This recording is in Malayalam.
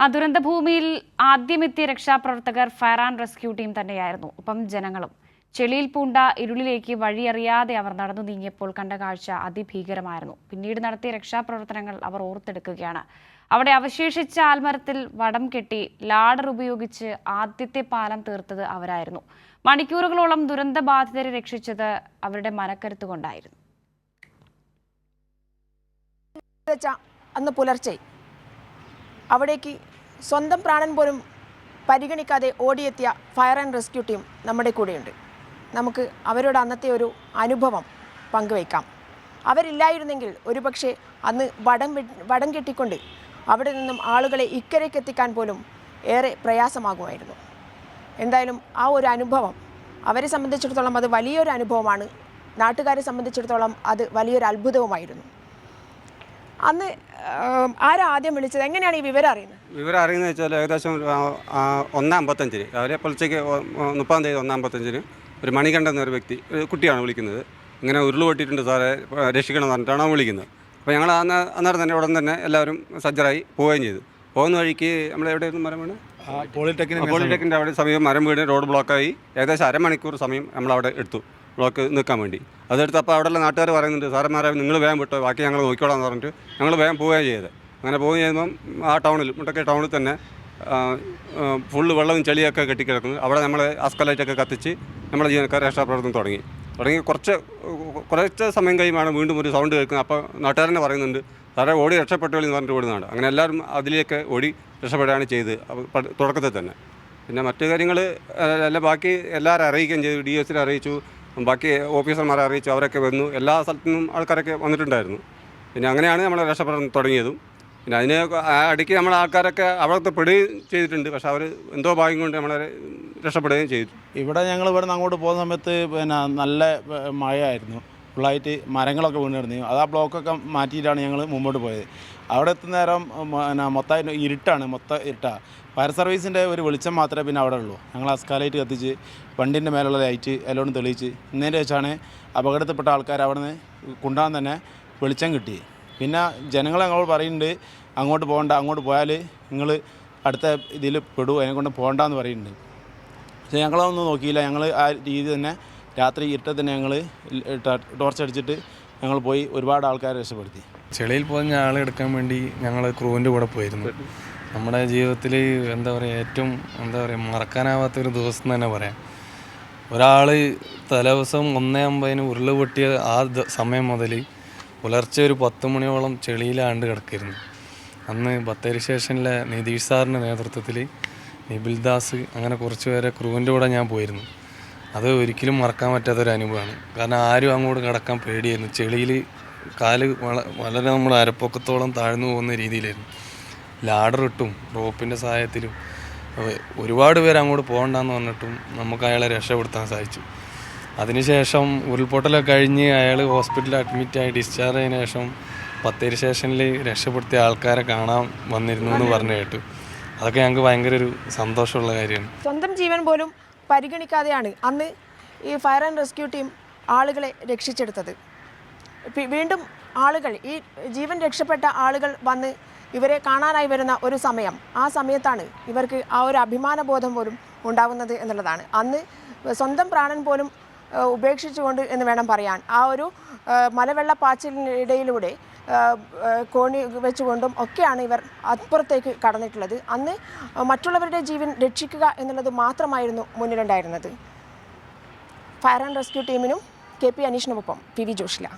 ദുരന്തഭൂമിയിൽ ആദ്യമെത്തിയ രക്ഷാപ്രവർത്തകർ ഫയർ ആൻഡ് റെസ്ക്യൂ ടീം തന്നെയായിരുന്നു. ഒപ്പം ജനങ്ങളും. ചെളിയിൽ പൂണ്ട ഇരുളിലേക്ക് വഴിയറിയാതെ അവർ നടന്നു നീങ്ങിയപ്പോൾ കണ്ട കാഴ്ച അതിഭീകരമായിരുന്നു. പിന്നീട് നടത്തിയ രക്ഷാപ്രവർത്തനങ്ങൾ അവർ ഓർത്തെടുക്കുകയാണ്. അവിടെ അവശേഷിച്ച ആൽമരത്തിൽ വടം കെട്ടി ലാഡർ ഉപയോഗിച്ച് ആദ്യത്തെ പാലം തീർത്തത് അവരായിരുന്നു. മണിക്കൂറുകളോളം ദുരന്തബാധിതരെ രക്ഷിച്ചത് അവരുടെ മനക്കരുത്തുകൊണ്ടായിരുന്നു. അന്ന് പുലർച്ചെ അവിടേക്ക് സ്വന്തം പ്രാണൻ പോലും പരിഗണിക്കാതെ ഓടിയെത്തിയ ഫയർ ആൻഡ് റെസ്ക്യൂ ടീം നമ്മുടെ കൂടെയുണ്ട്. നമുക്ക് അവരോട് അന്നത്തെ ഒരു അനുഭവം പങ്കുവയ്ക്കാം. അവരില്ലായിരുന്നെങ്കിൽ ഒരുപക്ഷെ അന്ന് വടം കെട്ടിക്കൊണ്ട് അവിടെ നിന്നും ആളുകളെ ഇക്കരയ്ക്ക് എത്തിക്കാൻ പോലും ഏറെ പ്രയാസമാകുമായിരുന്നു. എന്തായാലും ആ ഒരു അനുഭവം അവരെ സംബന്ധിച്ചിടത്തോളം അത് വലിയൊരു അനുഭവമാണ്. നാട്ടുകാരെ സംബന്ധിച്ചിടത്തോളം അത് വലിയൊരു അത്ഭുതവുമായിരുന്നു. അന്ന് ആരാ ആദ്യം വിളിച്ചത്? എങ്ങനെയാണ് ഈ വിവരം അറിയുന്നത്? വിവരം അറിയുന്നത് വെച്ചാൽ ഏകദേശം 1:55 രാവിലെ പുലർച്ചയ്ക്ക് 30-ാം തീയതി 1:55 ഒരു മണികണ്ഠൻ എന്നൊരു വ്യക്തി, ഒരു കുട്ടിയാണ് വിളിക്കുന്നത്. ഇങ്ങനെ ഉരുള് പൊട്ടിയിട്ടുണ്ട് സാറേ, രക്ഷിക്കണം എന്ന് പറഞ്ഞിട്ടാണ് വിളിക്കുന്നത്. അപ്പോൾ ഞങ്ങൾ അന്നേരം തന്നെ ഉടൻ തന്നെ എല്ലാവരും സജ്ജരായി പോവുകയും ചെയ്തു. പോകുന്ന വഴിക്ക് നമ്മൾ എവിടെയായിരുന്നു മരം വീണ്? പോളിടെക്നിക്കിൻ്റെ അവിടെ സമയം മരം വീണ് റോഡ് ബ്ലോക്കായി. ഏകദേശം അരമണിക്കൂർ സമയം നമ്മളവിടെ എടുത്തു ബ്ലോക്ക് നിൽക്കാൻ വേണ്ടി. അതെടുത്തപ്പോൾ അവിടെയുള്ള നാട്ടുകാർ പറയുന്നുണ്ട്, സാറന്മാരെ നിങ്ങൾ വേഗം വിട്ടോ, ബാക്കി ഞങ്ങൾ നോക്കിക്കോളാം എന്ന് പറഞ്ഞിട്ട് ഞങ്ങൾ വേഗം പോവുകയും ചെയ്തത്. അങ്ങനെ പോവുകയും ചെയ്യുമ്പം ആ ടൗണിൽ മുണ്ടക്കൈ ടൗണിൽ തന്നെ ഫുള്ള് വെള്ളവും ചെളിയൊക്കെ കെട്ടിക്കിടക്കുന്നു. അവിടെ നമ്മൾ ആസ്കലൈറ്റൊക്കെ കത്തിച്ച് നമ്മളെ ജീവനക്കാർ രക്ഷാപ്രവർത്തനം തുടങ്ങി കുറച്ച് സമയം കഴിയുമ്പോൾ വീണ്ടും ഒരു സൗണ്ട് കേൾക്കുന്നത്. അപ്പോൾ നാട്ടുകാരനെ പറയുന്നുണ്ട്, സാറേ ഓടി രക്ഷപ്പെട്ടു എന്ന് പറഞ്ഞിട്ട് ഓടുന്നതാണ്. അങ്ങനെ എല്ലാവരും അതിലേക്ക് ഓടി രക്ഷപ്പെടുകയാണ് ചെയ്ത് തുടക്കത്തിൽ തന്നെ. പിന്നെ മറ്റു കാര്യങ്ങൾ എല്ലാം ബാക്കി എല്ലാവരും അറിയിക്കുകയും ചെയ്തു. DSനെ അറിയിച്ചു, ബാക്കി ഓഫീസർമാരെ അറിയിച്ചു. അവരൊക്കെ വന്നു, എല്ലാ സ്ഥലത്തു നിന്നും ആൾക്കാരൊക്കെ വന്നിട്ടുണ്ടായിരുന്നു. പിന്നെ അങ്ങനെയാണ് നമ്മൾ രക്ഷപ്പെടാൻ തുടങ്ങിയതും. പിന്നെ അതിന് ഇടയ്ക്ക് നമ്മൾ ആൾക്കാരൊക്കെ അവിടുത്തെ പെടുകയും ചെയ്തിട്ടുണ്ട്. പക്ഷെ അവർ എന്തോ ഭാഗ്യം കൊണ്ട് നമ്മളെ രക്ഷപ്പെടുകയും ചെയ്തു. ഇവിടെ ഞങ്ങൾ ഇവിടെ നിന്ന് അങ്ങോട്ട് പോകുന്ന സമയത്ത് നല്ല മഴയായിരുന്നു. ഫുള്ളായിട്ട് മരങ്ങളൊക്കെ വീണിരുന്നു. അത് ആ ബ്ലോക്കൊക്കെ മാറ്റിയിട്ടാണ് ഞങ്ങൾ മുമ്പോട്ട് പോയത്. അവിടെ എത്തുന്ന നേരം മൊത്തം ഇരുട്ടാണ്. ഫയർ സർവീസിൻ്റെ ഒരു വെളിച്ചം മാത്രമേ അവിടെ ഉള്ളൂ. ഞങ്ങൾ അസ്കാലൈറ്റ് കത്തിച്ച് വണ്ടിൻ്റെ മേലുള്ള ലൈറ്റ് എല്ലാം തെളിയിച്ച് ഇന്നേൻ്റെ വെച്ചാണ് അപകടത്തിൽപ്പെട്ട ആൾക്കാർ അവിടെ നിന്ന് കൊണ്ടുപോകാൻ തന്നെ വെളിച്ചം കിട്ടി. പിന്നെ ജനങ്ങൾ ഞങ്ങളോട് പറയുന്നുണ്ട്, അങ്ങോട്ട് പോകണ്ട, അങ്ങോട്ട് പോയാൽ നിങ്ങൾ അടുത്ത ഇതിൽ പെടൂ, അതിനെക്കൊണ്ട് പോകണ്ടെന്ന് പറയുന്നുണ്ട്. പക്ഷേ ഞങ്ങളതൊന്നും നോക്കിയില്ല. ഞങ്ങൾ ആ രീതി തന്നെ രാത്രി ഇരുട്ടത്തിൽ തന്നെ ഞങ്ങൾ ടോർച്ചടിച്ചിട്ട് ഞങ്ങൾ പോയി ഒരുപാട് ആൾക്കാരെ രക്ഷപ്പെടുത്തി. ചെളിയിൽ പോഞ്ഞ ആളെ എടുക്കാൻ വേണ്ടി ഞങ്ങൾ ക്രൂവിൻ്റെ കൂടെ പോയിരുന്നു. നമ്മുടെ ജീവിതത്തിൽ ഏറ്റവും മറക്കാനാവാത്തൊരു ദിവസം തന്നെ പറയാം. ഒരാൾ തലേദിവസം 1:50 ഉരുള് പൊട്ടിയ ആ സമയം മുതൽ പുലർച്ചെ ഒരു 10 മണിയോളം ചെളിയിലാണ്ട് കിടക്കിയിരുന്നു. അന്ന് ബത്തേരി സ്റ്റേഷനിലെ നിതീഷ് സാറിൻ്റെ നേതൃത്വത്തിൽ നിബിൽദാസ് അങ്ങനെ കുറച്ച് പേരെ ക്രൂവിൻ്റെ കൂടെ ഞാൻ പോയിരുന്നു. അത് ഒരിക്കലും മറക്കാൻ പറ്റാത്തൊരു അനുഭവമാണ്. കാരണം ആരും അങ്ങോട്ട് കിടക്കാൻ പേടിയായിരുന്നു. ചെളിയിൽ കാല് വളരെ നമ്മൾ അരപ്പൊക്കത്തോളം താഴ്ന്നു പോകുന്ന രീതിയിലായിരുന്നു. ലാഡർ ഇട്ടും റോപ്പിൻ്റെ സഹായത്തിലും ഒരുപാട് പേര് അങ്ങോട്ട് പോകണ്ടെന്ന് പറഞ്ഞിട്ടും നമുക്ക് അയാളെ രക്ഷപ്പെടുത്താൻ സാധിച്ചു. അതിനുശേഷം ഉരുൾപൊട്ടലൊക്കെ കഴിഞ്ഞ് അയാൾ ഹോസ്പിറ്റലിൽ അഡ്മിറ്റായി ഡിസ്ചാർജ് ചെയ്തതിനു ശേഷം ബത്തേരി സ്റ്റേഷനിൽ രക്ഷപ്പെടുത്തിയ ആൾക്കാരെ കാണാൻ വന്നിരുന്നു എന്ന് പറഞ്ഞു കേട്ടു. അതൊക്കെ ഞങ്ങൾക്ക് ഭയങ്കര ഒരു സന്തോഷമുള്ള കാര്യമാണ്. സ്വന്തം ജീവൻ പോലും പരിഗണിക്കാതെയാണ് അന്ന് ഈ ഫയർ ആൻഡ് റെസ്ക്യൂ ടീം ആളുകളെ രക്ഷിച്ചെടുത്തത്. വീണ്ടും ആളുകൾ, ഈ ജീവൻ രക്ഷപ്പെട്ട ആളുകൾ വന്ന് ഇവരെ കാണാനായി വരുന്ന ഒരു സമയം, ആ സമയത്താണ് ഇവർക്ക് ആ ഒരു അഭിമാനബോധം പോലും ഉണ്ടാകുന്നത് എന്നുള്ളതാണ്. അന്ന് സ്വന്തം പ്രാണൻ പോലും ഉപേക്ഷിച്ചുകൊണ്ട് എന്ന് വേണം പറയാൻ. ആ ഒരു മലവെള്ളപ്പാച്ചിലിനിടയിലൂടെ കോണി വെച്ചുകൊണ്ടും ഒക്കെയാണ് ഇവർ അപ്പുറത്തേക്ക് കടന്നിട്ടുള്ളത്. അന്ന് മറ്റുള്ളവരുടെ ജീവൻ രക്ഷിക്കുക എന്നുള്ളത് മാത്രമായിരുന്നു മുന്നിലുണ്ടായിരുന്നത്. ഫയർ ആൻഡ് റെസ്ക്യൂ ടീമിനും KP അനീഷിനുമൊപ്പം PV ജോഷില.